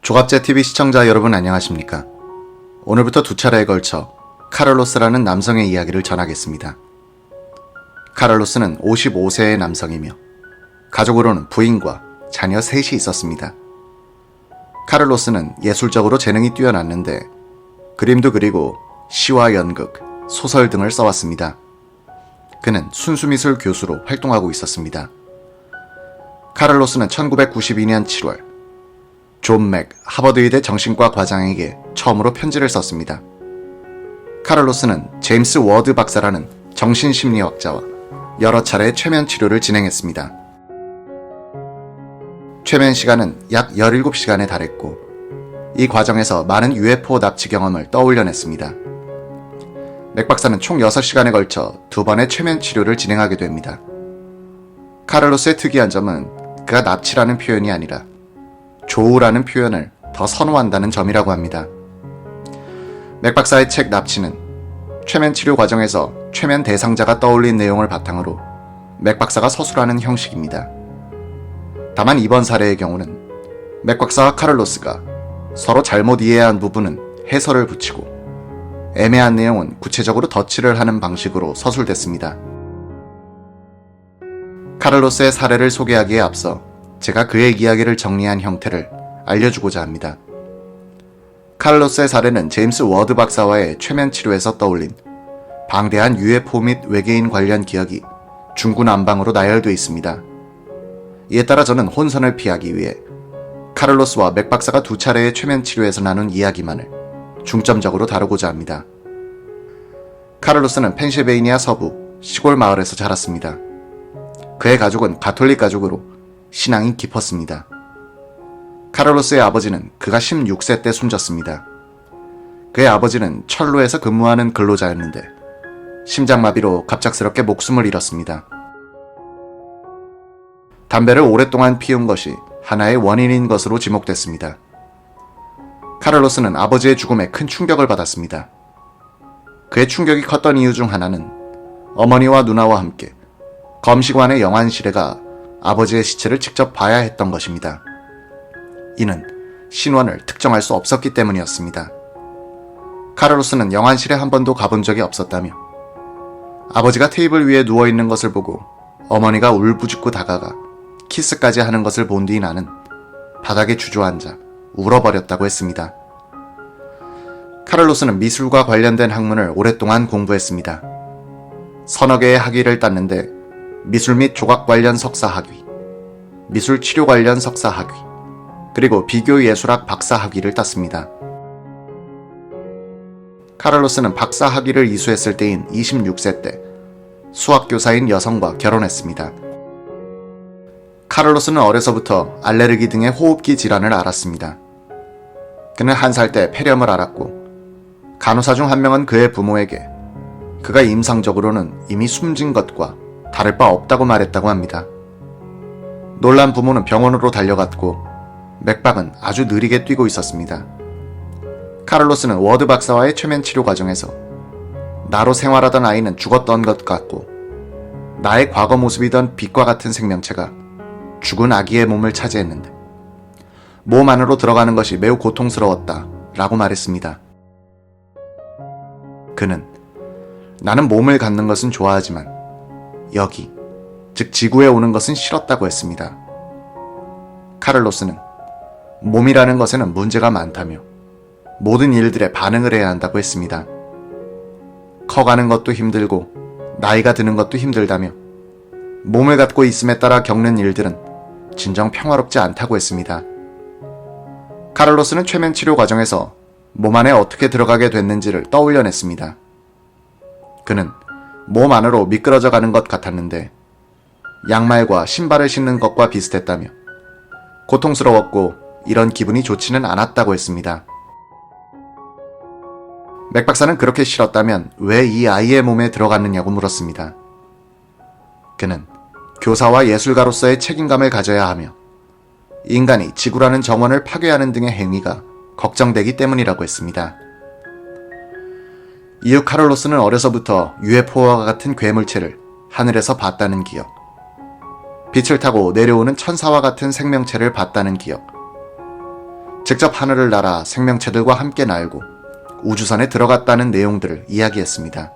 조갑제TV 시청자 여러분 안녕하십니까? 오늘부터 두 차례에 걸쳐 카를로스라는 남성의 이야기를 전하겠습니다. 카를로스는 55세의 남성이며 가족으로는 부인과 자녀 셋이 있었습니다. 카를로스는 예술적으로 재능이 뛰어났는데 그림도 그리고 시와 연극, 소설 등을 써왔습니다. 그는 순수미술 교수로 활동하고 있었습니다. 카를로스는 1992년 7월 존 맥 하버드의대 정신과 과장에게 처음으로 편지를 썼습니다. 카를로스는 제임스 워드 박사라는 정신심리학자와 여러 차례 최면 치료를 진행했습니다. 최면 시간은 약 17시간에 달했고 이 과정에서 많은 UFO 납치 경험을 떠올려냈습니다. 맥 박사는 총 6시간에 걸쳐 2번의 최면 치료를 진행하게 됩니다. 카를로스의 특이한 점은 그가 납치라는 표현이 아니라 조우라는 표현을 더 선호한다는 점이라고 합니다. 맥 박사의 책 납치는 최면 치료 과정에서 최면 대상자가 떠올린 내용을 바탕으로 맥 박사가 서술하는 형식입니다. 다만 이번 사례의 경우는 맥 박사와 카를로스가 서로 잘못 이해한 부분은 해설을 붙이고 애매한 내용은 구체적으로 덧칠을 하는 방식으로 서술됐습니다. 카를로스의 사례를 소개하기에 앞서 제가 그의 이야기를 정리한 형태를 알려주고자 합니다. 카를로스의 사례는 제임스 워드 박사와의 최면 치료에서 떠올린 방대한 UFO 및 외계인 관련 기억이 중구난방으로 나열되어 있습니다. 이에 따라 저는 혼선을 피하기 위해 카를로스와 맥 박사가 2차례의 최면 치료에서 나눈 이야기만을 중점적으로 다루고자 합니다. 카를로스는 펜실베이니아 서부 시골 마을에서 자랐습니다. 그의 가족은 가톨릭 가족으로 신앙이 깊었습니다. 카를로스의 아버지는 그가 16세 때 숨졌습니다. 그의 아버지는 철로에서 근무하는 근로자였는데 심장마비로 갑작스럽게 목숨을 잃었습니다. 담배를 오랫동안 피운 것이 하나의 원인인 것으로 지목됐습니다. 카를로스는 아버지의 죽음에 큰 충격을 받았습니다. 그의 충격이 컸던 이유 중 하나는 어머니와 누나와 함께 검시관의 영안실에 가 아버지의 시체를 직접 봐야 했던 것입니다. 이는 신원을 특정할 수 없었기 때문이었습니다. 카를로스는 영안실에 한 번도 가본 적이 없었다며 아버지가 테이블 위에 누워있는 것을 보고 어머니가 울부짖고 다가가 키스까지 하는 것을 본 뒤 나는 바닥에 주저앉아 울어버렸다고 했습니다. 카를로스는 미술과 관련된 학문을 오랫동안 공부했습니다. 서너 개의 학위를 땄는데 미술 및 조각 관련 석사 학위, 미술 치료 관련 석사 학위, 그리고 비교 예술학 박사 학위를 땄습니다. 카를로스는 박사 학위를 이수했을 때인 26세 때 수학교사인 여성과 결혼했습니다. 카를로스는 어려서부터 알레르기 등의 호흡기 질환을 앓았습니다. 그는 1살 때 폐렴을 앓았고 간호사 중 한 명은 그의 부모에게 그가 임상적으로는 이미 숨진 것과 다를 바 없다고 말했다고 합니다. 놀란 부모는 병원으로 달려갔고 맥박은 아주 느리게 뛰고 있었습니다. 카를로스는 워드 박사와의 최면 치료 과정에서 나로 생활하던 아이는 죽었던 것 같고 나의 과거 모습이던 빛과 같은 생명체가 죽은 아기의 몸을 차지했는데 몸 안으로 들어가는 것이 매우 고통스러웠다 라고 말했습니다. 그는 나는 몸을 갖는 것은 좋아하지만 여기, 즉 지구에 오는 것은 싫었다고 했습니다. 카를로스는 몸이라는 것에는 문제가 많다며 모든 일들에 반응을 해야 한다고 했습니다. 커가는 것도 힘들고 나이가 드는 것도 힘들다며 몸을 갖고 있음에 따라 겪는 일들은 진정 평화롭지 않다고 했습니다. 카를로스는 최면 치료 과정에서 몸 안에 어떻게 들어가게 됐는지를 떠올려냈습니다. 그는 몸 안으로 미끄러져 가는 것 같았는데 양말과 신발을 신는 것과 비슷했다며 고통스러웠고 이런 기분이 좋지는 않았다고 했습니다. 맥 박사는 그렇게 싫었다면 왜 이 아이의 몸에 들어갔느냐고 물었습니다. 그는 교사와 예술가로서의 책임감을 가져야 하며 인간이 지구라는 정원을 파괴하는 등의 행위가 걱정되기 때문이라고 했습니다. 이후 카를로스는 어려서부터 UFO와 같은 괴물체를 하늘에서 봤다는 기억, 빛을 타고 내려오는 천사와 같은 생명체를 봤다는 기억, 직접 하늘을 날아 생명체들과 함께 날고 우주선에 들어갔다는 내용들을 이야기했습니다.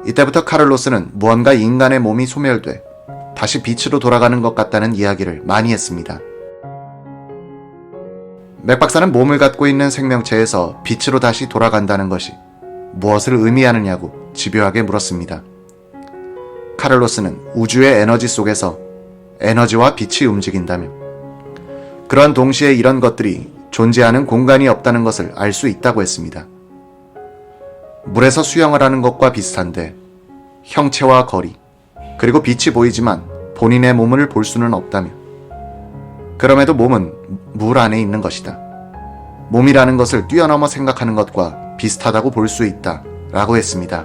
이때부터 카를로스는 무언가 인간의 몸이 소멸돼 다시 빛으로 돌아가는 것 같다는 이야기를 많이 했습니다. 맥 박사는 몸을 갖고 있는 생명체에서 빛으로 다시 돌아간다는 것이 무엇을 의미하느냐고 집요하게 물었습니다. 카를로스는 우주의 에너지 속에서 에너지와 빛이 움직인다며 그런 동시에 이런 것들이 존재하는 공간이 없다는 것을 알 수 있다고 했습니다. 물에서 수영을 하는 것과 비슷한데 형체와 거리, 그리고 빛이 보이지만 본인의 몸을 볼 수는 없다며 그럼에도 몸은 물 안에 있는 것이다. 몸이라는 것을 뛰어넘어 생각하는 것과 비슷하다고 볼 수 있다 라고 했습니다.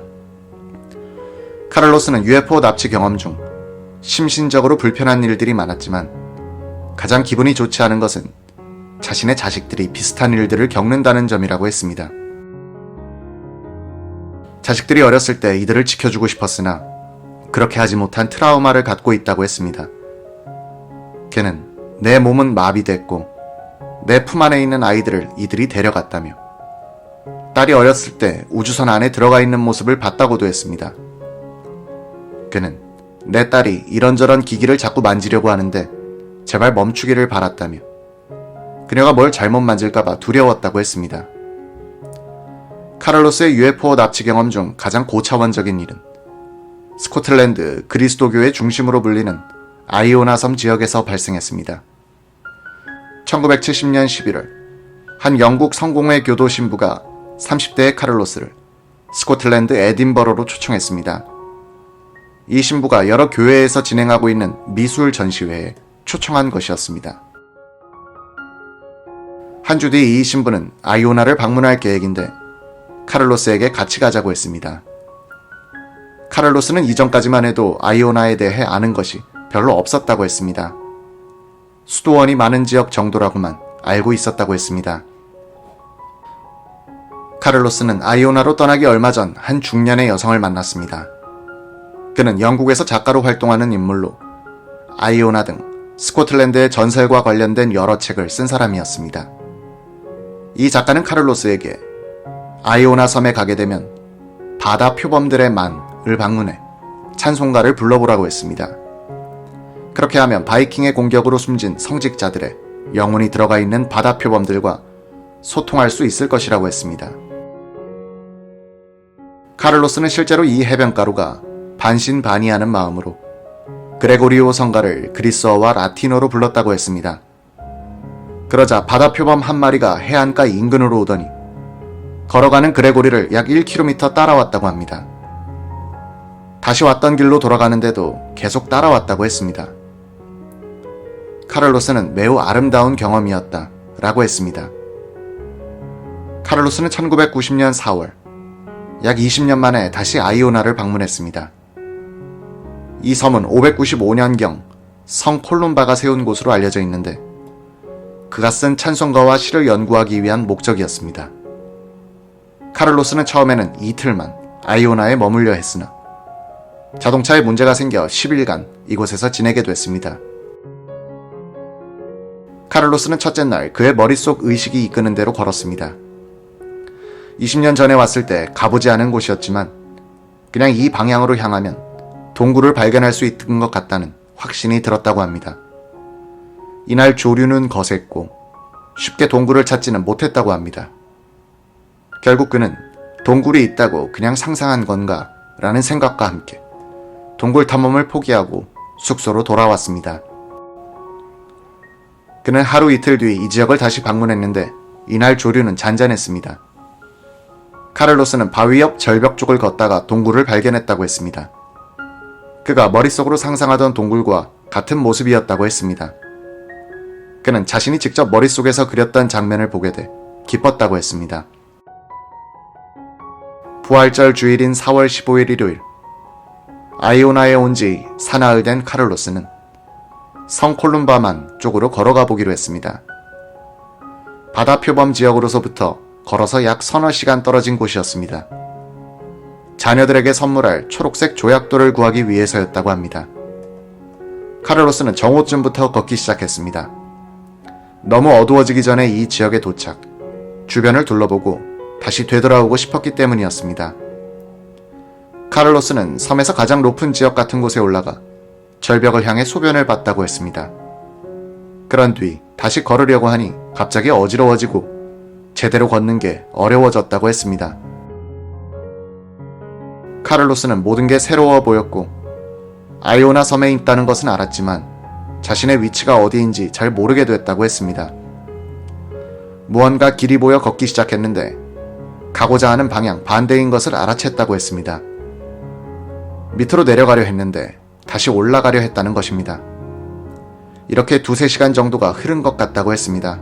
카를로스는 UFO 납치 경험 중 심신적으로 불편한 일들이 많았지만 가장 기분이 좋지 않은 것은 자신의 자식들이 비슷한 일들을 겪는다는 점이라고 했습니다. 자식들이 어렸을 때 이들을 지켜주고 싶었으나 그렇게 하지 못한 트라우마를 갖고 있다고 했습니다. 걔는 내 몸은 마비됐고 내 품 안에 있는 아이들을 이들이 데려갔다며 딸이 어렸을 때 우주선 안에 들어가 있는 모습을 봤다고도 했습니다. 그는 내 딸이 이런저런 기기를 자꾸 만지려고 하는데 제발 멈추기를 바랐다며 그녀가 뭘 잘못 만질까봐 두려웠다고 했습니다. 카를로스의 UFO 납치 경험 중 가장 고차원적인 일은 스코틀랜드 그리스도교의 중심으로 불리는 아이오나 섬 지역에서 발생했습니다. 1970년 11월 한 영국 성공회 교도 신부가 30대의 카를로스를 스코틀랜드 에딘버러로 초청했습니다. 이 신부가 여러 교회에서 진행하고 있는 미술 전시회에 초청한 것이었습니다. 한 주 뒤 이 신부는 아이오나를 방문할 계획인데 카를로스에게 같이 가자고 했습니다. 카를로스는 이전까지만 해도 아이오나에 대해 아는 것이 별로 없었다고 했습니다. 수도원이 많은 지역 정도라고만 알고 있었다고 했습니다. 카를로스는 아이오나로 떠나기 얼마 전 한 중년의 여성을 만났습니다. 그는 영국에서 작가로 활동하는 인물로 아이오나 등 스코틀랜드의 전설과 관련된 여러 책을 쓴 사람이었습니다. 이 작가는 카를로스에게 아이오나 섬에 가게 되면 바다 표범들의 만을 방문해 찬송가를 불러보라고 했습니다. 그렇게 하면 바이킹의 공격으로 숨진 성직자들의 영혼이 들어가 있는 바다 표범들과 소통할 수 있을 것이라고 했습니다. 카를로스는 실제로 이 해변가루가 반신반의하는 마음으로 그레고리오 성가를 그리스어와 라틴어로 불렀다고 했습니다. 그러자 바다 표범 한 마리가 해안가 인근으로 오더니 걸어가는 그레고리를 약 1km 따라왔다고 합니다. 다시 왔던 길로 돌아가는데도 계속 따라왔다고 했습니다. 카를로스는 매우 아름다운 경험이었다 라고 했습니다. 카를로스는 1990년 4월 약 20년 만에 다시 아이오나를 방문했습니다. 이 섬은 595년경 성 콜룸바가 세운 곳으로 알려져 있는데 그가 쓴 찬송가와 시를 연구하기 위한 목적이었습니다. 카를로스는 처음에는 이틀만 아이오나에 머물려 했으나 자동차에 문제가 생겨 10일간 이곳에서 지내게 됐습니다. 카를로스는 첫째 날 그의 머릿속 의식이 이끄는 대로 걸었습니다. 20년 전에 왔을 때 가보지 않은 곳이었지만 그냥 이 방향으로 향하면 동굴을 발견할 수 있는 것 같다는 확신이 들었다고 합니다. 이날 조류는 거셌고 쉽게 동굴을 찾지는 못했다고 합니다. 결국 그는 동굴이 있다고 그냥 상상한 건가 라는 생각과 함께 동굴 탐험을 포기하고 숙소로 돌아왔습니다. 그는 하루 이틀 뒤 이 지역을 다시 방문했는데 이날 조류는 잔잔했습니다. 카를로스는 바위 옆 절벽 쪽을 걷다가 동굴을 발견했다고 했습니다. 그가 머릿속으로 상상하던 동굴과 같은 모습이었다고 했습니다. 그는 자신이 직접 머릿속에서 그렸던 장면을 보게 돼 기뻤다고 했습니다. 부활절 주일인 4월 15일 일요일 아이오나에 온 지 사나흘 된 카를로스는 성 콜룸바만 쪽으로 걸어가 보기로 했습니다. 바다 표범 지역으로서부터 걸어서 약 서너 시간 떨어진 곳이었습니다. 자녀들에게 선물할 초록색 조약돌을 구하기 위해서였다고 합니다. 카를로스는 정오쯤부터 걷기 시작했습니다. 너무 어두워지기 전에 이 지역에 도착, 주변을 둘러보고 다시 되돌아오고 싶었기 때문이었습니다. 카를로스는 섬에서 가장 높은 지역 같은 곳에 올라가 절벽을 향해 소변을 봤다고 했습니다. 그런 뒤 다시 걸으려고 하니 갑자기 어지러워지고 제대로 걷는 게 어려워졌다고 했습니다. 카를로스는 모든 게 새로워 보였고 아이오나 섬에 있다는 것은 알았지만 자신의 위치가 어디인지 잘 모르게 됐다고 했습니다. 무언가 길이 보여 걷기 시작했는데 가고자 하는 방향 반대인 것을 알아챘다고 했습니다. 밑으로 내려가려 했는데 다시 올라가려 했다는 것입니다. 이렇게 2-3시간 정도가 흐른 것 같다고 했습니다.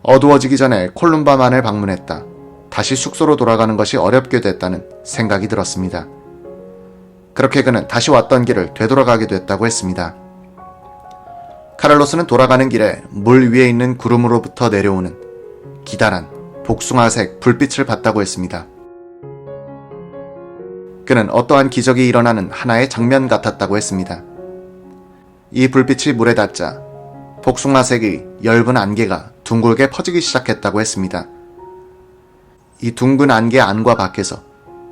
어두워지기 전에 콜룸바만을 방문했다. 다시 숙소로 돌아가는 것이 어렵게 됐다는 생각이 들었습니다. 그렇게 그는 다시 왔던 길을 되돌아가게 됐다고 했습니다. 카를로스는 돌아가는 길에 물 위에 있는 구름으로부터 내려오는 기다란 복숭아색 불빛을 봤다고 했습니다. 그는 어떠한 기적이 일어나는 하나의 장면 같았다고 했습니다. 이 불빛이 물에 닿자 복숭아색의 엷은 안개가 둥글게 퍼지기 시작했다고 했습니다. 이 둥근 안개 안과 밖에서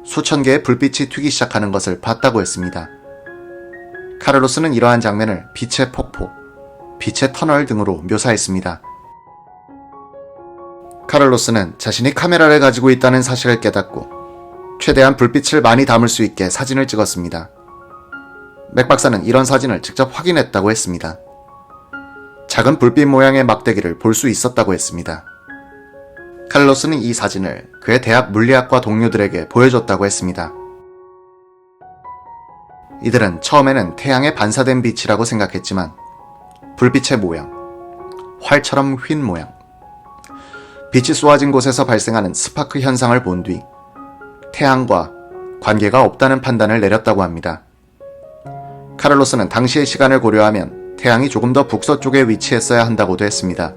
수천 개의 불빛이 튀기 시작하는 것을 봤다고 했습니다. 카를로스는 이러한 장면을 빛의 폭포, 빛의 터널 등으로 묘사했습니다. 카를로스는 자신이 카메라를 가지고 있다는 사실을 깨닫고 최대한 불빛을 많이 담을 수 있게 사진을 찍었습니다. 맥 박사는 이런 사진을 직접 확인했다고 했습니다. 작은 불빛 모양의 막대기를 볼 수 있었다고 했습니다. 카를로스는 이 사진을 그의 대학 물리학과 동료들에게 보여줬다고 했습니다. 이들은 처음에는 태양에 반사된 빛이라고 생각했지만 불빛의 모양, 활처럼 휜 모양, 빛이 쏘아진 곳에서 발생하는 스파크 현상을 본 뒤 태양과 관계가 없다는 판단을 내렸다고 합니다. 카를로스는 당시의 시간을 고려하면 태양이 조금 더 북서쪽에 위치했어야 한다고도 했습니다.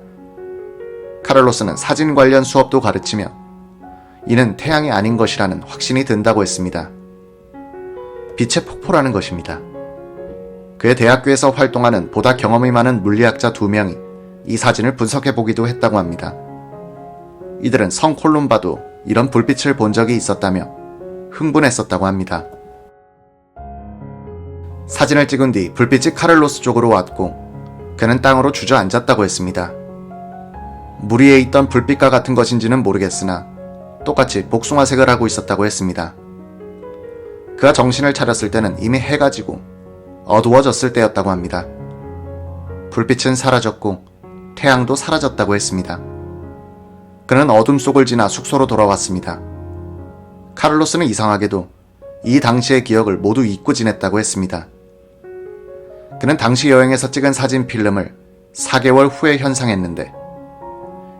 카를로스는 사진 관련 수업도 가르치며 이는 태양이 아닌 것이라는 확신이 든다고 했습니다. 빛의 폭포라는 것입니다. 그의 대학교에서 활동하는 보다 경험이 많은 물리학자 2명이 이 사진을 분석해보기도 했다고 합니다. 이들은 성 콜룸바도 이런 불빛을 본 적이 있었다며 흥분했었다고 합니다. 사진을 찍은 뒤 불빛이 카를로스 쪽으로 왔고 그는 땅으로 주저앉았다고 했습니다. 물 위에 있던 불빛과 같은 것인지는 모르겠으나 똑같이 복숭아색을 하고 있었다고 했습니다. 그가 정신을 차렸을 때는 이미 해가 지고 어두워졌을 때였다고 합니다. 불빛은 사라졌고 태양도 사라졌다고 했습니다. 그는 어둠 속을 지나 숙소로 돌아왔습니다. 카를로스는 이상하게도 이 당시의 기억을 모두 잊고 지냈다고 했습니다. 그는 당시 여행에서 찍은 사진 필름을 4개월 후에 현상했는데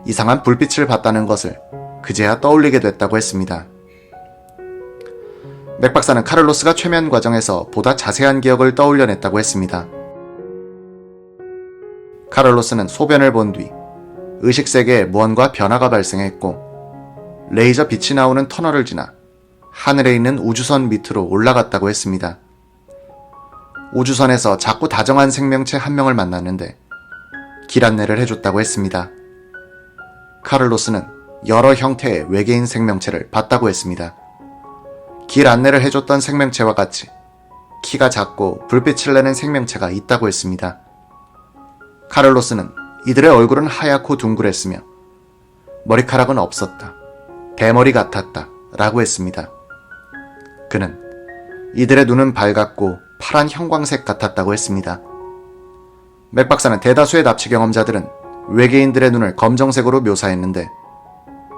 이상한 불빛을 봤다는 것을 그제야 떠올리게 됐다고 했습니다. 맥 박사는 카를로스가 최면 과정에서 보다 자세한 기억을 떠올려냈다고 했습니다. 카를로스는 소변을 본 뒤 의식세계에 무언가 변화가 발생했고 레이저 빛이 나오는 터널을 지나 하늘에 있는 우주선 밑으로 올라갔다고 했습니다. 우주선에서 작고 다정한 생명체 한 명을 만났는데 길 안내를 해줬다고 했습니다. 카를로스는 여러 형태의 외계인 생명체를 봤다고 했습니다. 길 안내를 해줬던 생명체와 같이 키가 작고 불빛을 내는 생명체가 있다고 했습니다. 카를로스는 이들의 얼굴은 하얗고 둥그랬으며 머리카락은 없었다, 대머리 같았다 라고 했습니다. 그는 이들의 눈은 밝았고 파란 형광색 같았다고 했습니다. 맥 박사는 대다수의 납치 경험자들은 외계인들의 눈을 검정색으로 묘사했는데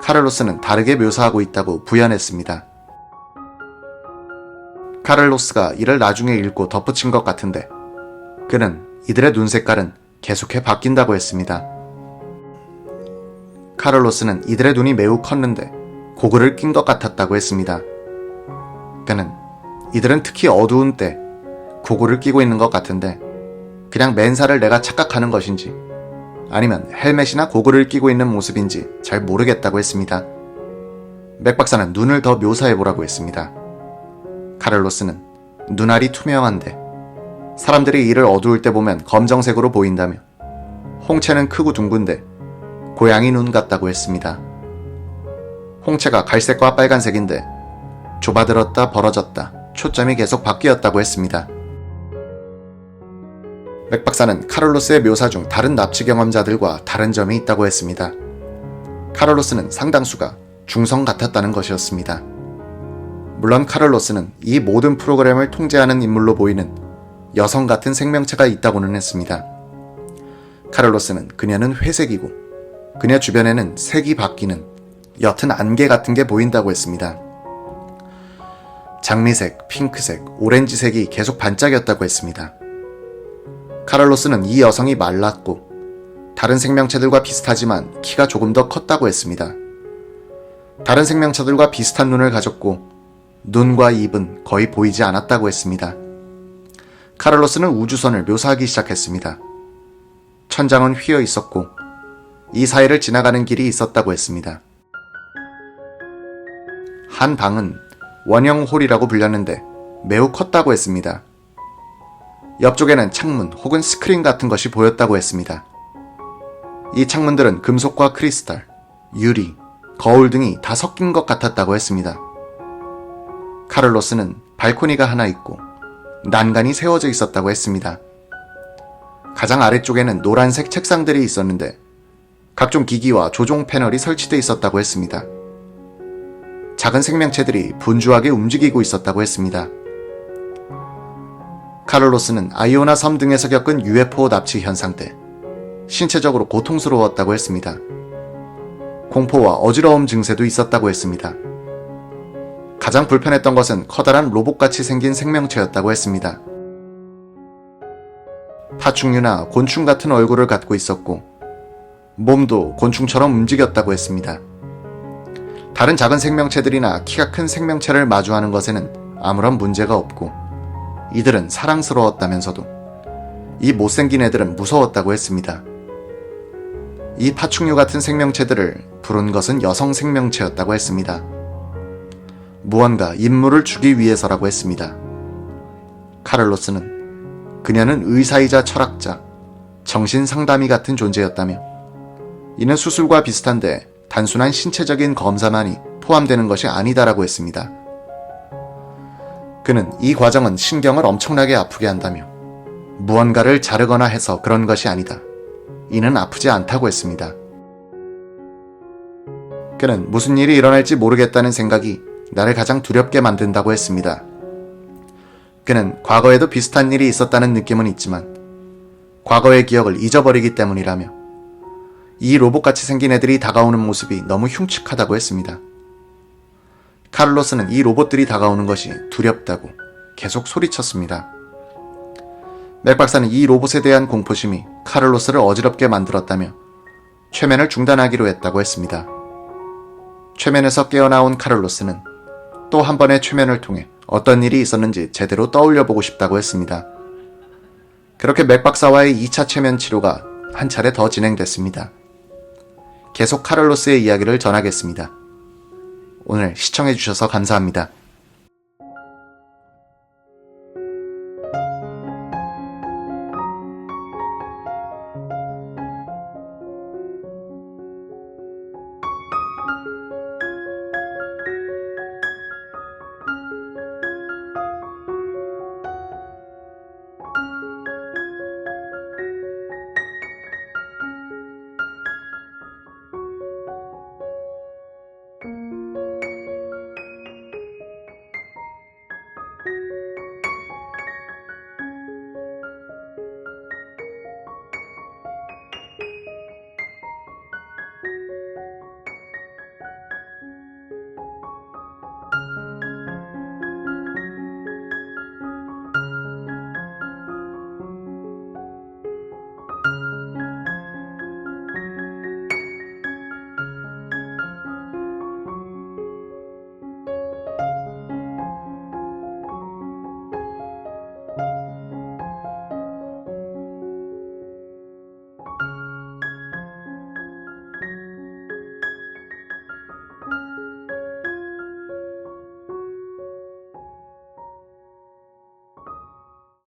카를로스는 다르게 묘사하고 있다고 부연했습니다. 카를로스가 이를 나중에 읽고 덧붙인 것 같은데 그는 이들의 눈 색깔은 계속해 바뀐다고 했습니다. 카를로스는 이들의 눈이 매우 컸는데 고글을 낀 것 같았다고 했습니다. 그는 이들은 특히 어두운 때 고글을 끼고 있는 것 같은데 그냥 맨살을 내가 착각하는 것인지 아니면 헬멧이나 고글을 끼고 있는 모습인지 잘 모르겠다고 했습니다. 맥 박사는 눈을 더 묘사해보라고 했습니다. 카를로스는 눈알이 투명한데 사람들이 이를 어두울 때 보면 검정색으로 보인다며 홍채는 크고 둥근데 고양이 눈 같다고 했습니다. 홍채가 갈색과 빨간색인데 좁아들었다 벌어졌다 초점이 계속 바뀌었다고 했습니다. 맥 박사는 카를로스의 묘사 중 다른 납치 경험자들과 다른 점이 있다고 했습니다. 카를로스는 상당수가 중성 같았다는 것이었습니다. 물론 카를로스는 이 모든 프로그램을 통제하는 인물로 보이는 여성 같은 생명체가 있다고는 했습니다. 카를로스는 그녀는 회색이고 그녀 주변에는 색이 바뀌는 옅은 안개 같은 게 보인다고 했습니다. 장미색, 핑크색, 오렌지색이 계속 반짝였다고 했습니다. 카를로스는 이 여성이 말랐고 다른 생명체들과 비슷하지만 키가 조금 더 컸다고 했습니다. 다른 생명체들과 비슷한 눈을 가졌고 눈과 입은 거의 보이지 않았다고 했습니다. 카를로스는 우주선을 묘사하기 시작했습니다. 천장은 휘어 있었고 이 사이를 지나가는 길이 있었다고 했습니다. 한 방은 원형 홀이라고 불렸는데 매우 컸다고 했습니다. 옆쪽에는 창문 혹은 스크린 같은 것이 보였다고 했습니다. 이 창문들은 금속과 크리스탈, 유리, 거울 등이 다 섞인 것 같았다고 했습니다. 카를로스는 발코니가 하나 있고 난간이 세워져 있었다고 했습니다. 가장 아래쪽에는 노란색 책상들이 있었는데 각종 기기와 조종 패널이 설치되어 있었다고 했습니다. 작은 생명체들이 분주하게 움직이고 있었다고 했습니다. 카를로스는 아이오나 섬 등에서 겪은 UFO 납치 현상 때 신체적으로 고통스러웠다고 했습니다. 공포와 어지러움 증세도 있었다고 했습니다. 가장 불편했던 것은 커다란 로봇같이 생긴 생명체였다고 했습니다. 파충류나 곤충 같은 얼굴을 갖고 있었고 몸도 곤충처럼 움직였다고 했습니다. 다른 작은 생명체들이나 키가 큰 생명체를 마주하는 것에는 아무런 문제가 없고 이들은 사랑스러웠다면서도 이 못생긴 애들은 무서웠다고 했습니다. 이 파충류 같은 생명체들을 부른 것은 여성 생명체였다고 했습니다. 무언가 인물을 주기 위해서라고 했습니다. 카를로스는 그녀는 의사이자 철학자, 정신상담의 같은 존재였다며 이는 수술과 비슷한데 단순한 신체적인 검사만이 포함되는 것이 아니다라고 했습니다. 그는 이 과정은 신경을 엄청나게 아프게 한다며 무언가를 자르거나 해서 그런 것이 아니다. 이는 아프지 않다고 했습니다. 그는 무슨 일이 일어날지 모르겠다는 생각이 나를 가장 두렵게 만든다고 했습니다. 그는 과거에도 비슷한 일이 있었다는 느낌은 있지만 과거의 기억을 잊어버리기 때문이라며 이 로봇같이 생긴 애들이 다가오는 모습이 너무 흉측하다고 했습니다. 카를로스는 이 로봇들이 다가오는 것이 두렵다고 계속 소리쳤습니다. 맥 박사는 이 로봇에 대한 공포심이 카를로스를 어지럽게 만들었다며 최면을 중단하기로 했다고 했습니다. 최면에서 깨어나온 카를로스는 또 한 번의 최면을 통해 어떤 일이 있었는지 제대로 떠올려보고 싶다고 했습니다. 그렇게 맥 박사와의 2차 최면 치료가 한 차례 더 진행됐습니다. 계속 카를로스의 이야기를 전하겠습니다. 오늘 시청해주셔서 감사합니다.